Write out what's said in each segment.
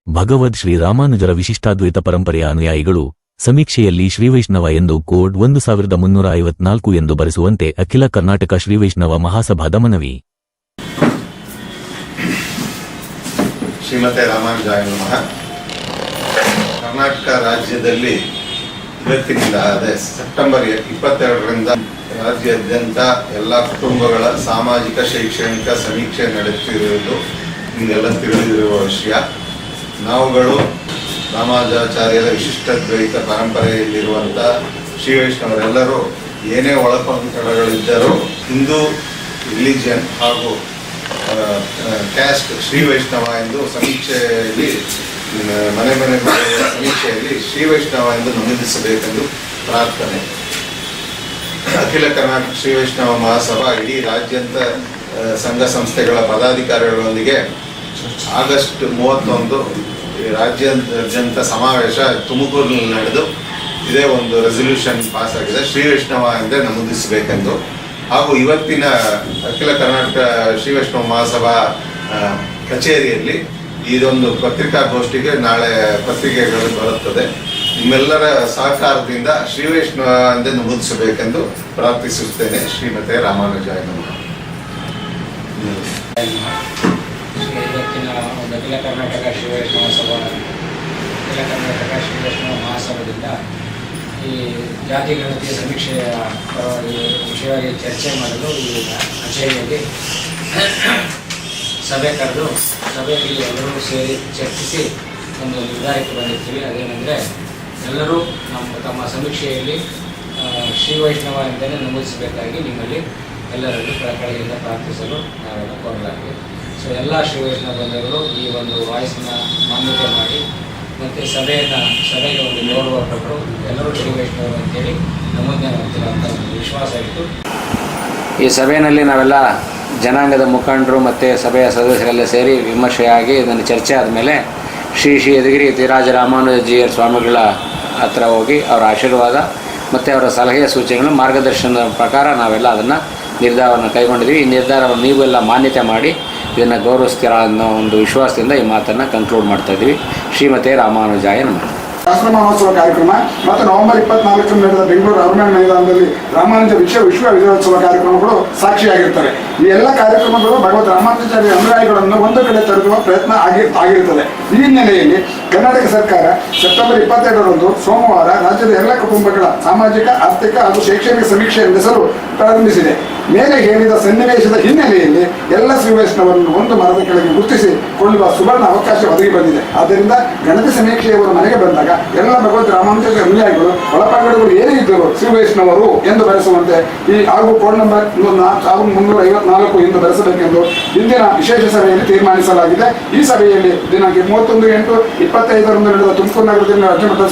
ಭಗವದ್ ಶ್ರೀ ರಾಮಾನುಜರ ವಿಶಿಷ್ಟಾದ್ವೈತ ಪರಂಪರೆಯ ಅನುಯಾಯಿಗಳು ಸಮೀಕ್ಷೆಯಲ್ಲಿ ಶ್ರೀವೈಷ್ಣವ ಎಂದು ಕೋಡ್ 1354 ಎಂದು ಬರೆಸುವಂತೆ ಅಖಿಲ ಕರ್ನಾಟಕ ಶ್ರೀವೈಷ್ಣವ ಮಹಾಸಭಾದ ಮನವಿ. ಶ್ರೀಮತೆ ರಾಮಾನುಜಾಯ ನಮಃ. ಕರ್ನಾಟಕ ರಾಜ್ಯದಲ್ಲಿ ಇವತ್ತಿನಿಂದ ಸೆಪ್ಟೆಂಬರ್ 22ರಿಂದ ರಾಜ್ಯಾದ್ಯಂತ ಎಲ್ಲ ಕುಟುಂಬಗಳ ಸಾಮಾಜಿಕ ಶೈಕ್ಷಣಿಕ ಸಮೀಕ್ಷೆ ನಡೆಯುತ್ತಿರುವುದು ನಿಮಗೆಲ್ಲ ತಿಳಿದಿರುವ ವಿಷಯ. ನಾವುಗಳು ರಾಮಾನುಜಾಚಾರ್ಯರ ವಿಶಿಷ್ಟಾದ್ವೈತ ಪರಂಪರೆಯಲ್ಲಿರುವಂಥ ಶ್ರೀ ವೈಷ್ಣವರೆಲ್ಲರೂ ಏನೇ ಒಳಪಂಗಡಗಳಿದ್ದರೂ ಹಿಂದೂ ರಿಲಿಜಿಯನ್ ಹಾಗೂ ಕ್ಯಾಸ್ಟ್ ಶ್ರೀ ವೈಷ್ಣವ ಎಂದು ಸಮೀಕ್ಷೆಯಲ್ಲಿ ಮನೆ ಸಮೀಕ್ಷೆಯಲ್ಲಿ ಶ್ರೀ ವೈಷ್ಣವ ಎಂದು ನಮೂದಿಸಬೇಕೆಂದು ಪ್ರಾರ್ಥನೆ. ಅಖಿಲ ಕರ್ನಾಟಕ ಶ್ರೀ ವೈಷ್ಣವ ಮಹಾಸಭಾ ಇಡೀ ರಾಜ್ಯಾಂತ ಸಂಘ ಸಂಸ್ಥೆಗಳ ಪದಾಧಿಕಾರಿಗಳೊಂದಿಗೆ ಆಗಸ್ಟ್ 31 ರಾಜ್ಯಾದ್ಯಂತ ಸಮಾವೇಶ ತುಮಕೂರಿನಲ್ಲಿ ನಡೆದು ಇದೇ ಒಂದು ರೆಸಲ್ಯೂಷನ್ ಪಾಸ್ ಆಗಿದೆ, ಶ್ರೀ ವೈಷ್ಣವ ಎಂದೇ ನಮೂದಿಸಬೇಕೆಂದು. ಹಾಗೂ ಇವತ್ತಿನ ಅಖಿಲ ಕರ್ನಾಟಕ ಶ್ರೀ ವೈಷ್ಣವ ಮಹಾಸಭಾ ಕಚೇರಿಯಲ್ಲಿ ಇದೊಂದು ಪತ್ರಿಕಾಗೋಷ್ಠಿಗೆ ನಾಳೆ ಪತ್ರಿಕೆಗಳು ಬರುತ್ತದೆ. ನಿಮ್ಮೆಲ್ಲರ ಸಹಕಾರದಿಂದ ಶ್ರೀ ವೈಷ್ಣವ ಎಂದೇ ನಮೂದಿಸಬೇಕೆಂದು ಪ್ರಾರ್ಥಿಸುತ್ತೇನೆ. ಶ್ರೀಮತೆ ರಾಮಾನುಜಾಯ ನಮಃ. ಇವತ್ತಿನ ಒಂದು ಅಖಿಲ ಕರ್ನಾಟಕ ಶ್ರೀ ವೈಷ್ಣವ ಸಭಾ ಅಖಿಲ ಕರ್ನಾಟಕ ಶ್ರೀ ವೈಷ್ಣವ ಮಹಾಸಭಾದಿಂದ ಈ ಜಾತಿ ಗಣತಿಯ ಸಮೀಕ್ಷೆಯ ವಿಷಯವಾಗಿ ಚರ್ಚೆ ಮಾಡಲು ಈ ಕಚೇರಿಯಲ್ಲಿ ಸಭೆ ಕರೆದು ಸಭೆಯಲ್ಲಿ ಎಲ್ಲರೂ ಸೇರಿ ಚರ್ಚಿಸಿ ಒಂದು ನಿರ್ಧಾರಕ್ಕೆ ಬಂದಿರ್ತೀವಿ. ಅದೇನೆಂದರೆ ಎಲ್ಲರೂ ತಮ್ಮ ಸಮೀಕ್ಷೆಯಲ್ಲಿ ಶ್ರೀ ವೈಷ್ಣವ ಎಂದೇ ನಮೂದಿಸಬೇಕಾಗಿ ನಿಮ್ಮಲ್ಲಿ ಎಲ್ಲರಲ್ಲೂ ಕಳಕಳಿಯಿಂದ ಪ್ರಾರ್ಥಿಸಲು ನಾವೆಲ್ಲ ಕೋರಲಾಗಿದೆ. ಸೊ ಎಲ್ಲ ಶ್ರೀ ವೈಷ್ಣವ ಬಂಧುಗಳು ಈ ಒಂದು ವಾಯ್ಸನ್ನ ಮಾನ್ಯತೆ ಮಾಡಿ ಮತ್ತು ಸಭೆಗೆ ಒಂದು ಗೌರವ ಕೊಟ್ಟರು ಎಲ್ಲರೂ ಶ್ರೀ ವೈಷ್ಣವರು ಅಂತೇಳಿ ನಮೂದನೆ ಮಾಡ್ತೀರ ಅಂತ ಒಂದು ವಿಶ್ವಾಸ ಇತ್ತು. ಈ ಸಭೆಯಲ್ಲಿ ನಾವೆಲ್ಲ ಜನಾಂಗದ ಮುಖಂಡರು ಮತ್ತು ಸಭೆಯ ಸದಸ್ಯರೆಲ್ಲ ಸೇರಿ ವಿಮರ್ಶೆಯಾಗಿ ಇದನ್ನು ಚರ್ಚೆ ಆದಮೇಲೆ ಶ್ರೀ ಯದುಗಿರಿ ಯತಿರಾಜ ರಾಮಾನುಜೀಯರ ಸ್ವಾಮಿಗಳ ಹತ್ರ ಹೋಗಿ ಅವರ ಆಶೀರ್ವಾದ ಮತ್ತು ಅವರ ಸಲಹೆ ಸೂಚನೆಗಳು ಮಾರ್ಗದರ್ಶನದ ಪ್ರಕಾರ ನಾವೆಲ್ಲ ಅದನ್ನು ನಿರ್ಧಾರವನ್ನು ಕೈಗೊಂಡಿದ್ದೀವಿ. ಈ ನಿರ್ಧಾರವನ್ನು ನೀವೆಲ್ಲ ಮಾನ್ಯತೆ ಮಾಡಿ ಇದನ್ನು ಗೌರವಿಸ್ತೀರಾ ಅನ್ನೋ ಒಂದು ವಿಶ್ವಾಸದಿಂದ ಈ ಮಾತನ್ನು ಕನ್ಕ್ಲೂಡ್ ಮಾಡ್ತಾ ಇದ್ದೀವಿ. ಶ್ರೀಮತೆ ರಾಮಾನುಜಾಯ ನಮಃ. ಶಾಸ್ತ್ರ ಮಹೋತ್ಸವ ಕಾರ್ಯಕ್ರಮ ಮತ್ತು ನವೆಂಬರ್ 24 ನಡೆದ ಬೆಂಗಳೂರು ಅರಮನೆ ಮೈದಾನದಲ್ಲಿ ರಾಮಾನುಜ ವಿಶ್ವ ವಿಜಯೋತ್ಸವ ಕಾರ್ಯಕ್ರಮಗಳು ಸಾಕ್ಷಿಯಾಗಿರ್ತವೆ. ಈ ಎಲ್ಲ ಕಾರ್ಯಕ್ರಮಗಳು ಭಗವತ್ ರಾಮಾನುಜಾಚಾರ್ಯ ಅನುಯಾಯಿಗಳನ್ನು ಒಂದು ಕಡೆ ತರುವ ಪ್ರಯತ್ನ ಆಗಿರುತ್ತದೆ. ಈ ಹಿನ್ನೆಲೆಯಲ್ಲಿ ಕರ್ನಾಟಕ ಸರ್ಕಾರ ಸೆಪ್ಟೆಂಬರ್ 22ರಂದು ಸೋಮವಾರ ರಾಜ್ಯದ ಎಲ್ಲ ಕುಟುಂಬಗಳ ಸಾಮಾಜಿಕ, ಆರ್ಥಿಕ ಹಾಗೂ ಶೈಕ್ಷಣಿಕ ಸಮೀಕ್ಷೆ ನಡೆಸಲು ಪ್ರಾರಂಭಿಸಿದೆ. ಮೇಲೆ ಹೇಳಿದ ಸನ್ನಿವೇಶದ ಹಿನ್ನೆಲೆಯಲ್ಲಿ ಎಲ್ಲ ಶ್ರೀ ವೈಷ್ಣವರನ್ನು ಒಂದು ಮರದ ಕೆಳಗೆ ಗುರುತಿಸಿಕೊಳ್ಳುವ ಸುವರ್ಣ ಅವಕಾಶ ಒದಗಿ ಬಂದಿದೆ. ಆದ್ದರಿಂದ ಗಣತಿ ಸಮೀಕ್ಷೆಯವರು ಮನೆಗೆ ಬಂದಾಗ ಎಲ್ಲ ಭಗವತ್ ರಾಮಾನುಜ ಅನುಯಾಯಿಗಳು ಒಳಪಂಗಡಗಳು ಏನೇ ಇದ್ದರು ಶ್ರೀ ವೈಷ್ಣವರು ಎಂದು ಬರೆಸುವಂತೆ ಹಾಗೂ ಕೋಡ್ ನಂಬರ್ 1354 ಎಂದು ಬರೆಸಬೇಕೆಂದು ಇಂದಿನ ವಿಶೇಷ ಸಭೆಯಲ್ಲಿ ತೀರ್ಮಾನಿಸಲಾಗಿದೆ. ಈ ಸಭೆಯಲ್ಲಿ ದಿನಾಂಕ 31/8/25 ನಡೆದ ತುಮಕೂರು ನಗರದಲ್ಲಿ ರಾಜ್ಯಮಟ್ಟದ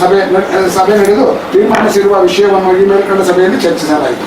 ಸಭೆ ನಡೆದು ತೀರ್ಮಾನಿಸಿರುವ ವಿಷಯವನ್ನು ಈ ಮೇಲ್ಕಂಡ ಸಭೆಯಲ್ಲಿ ಚರ್ಚಿಸಲಾಯಿತು.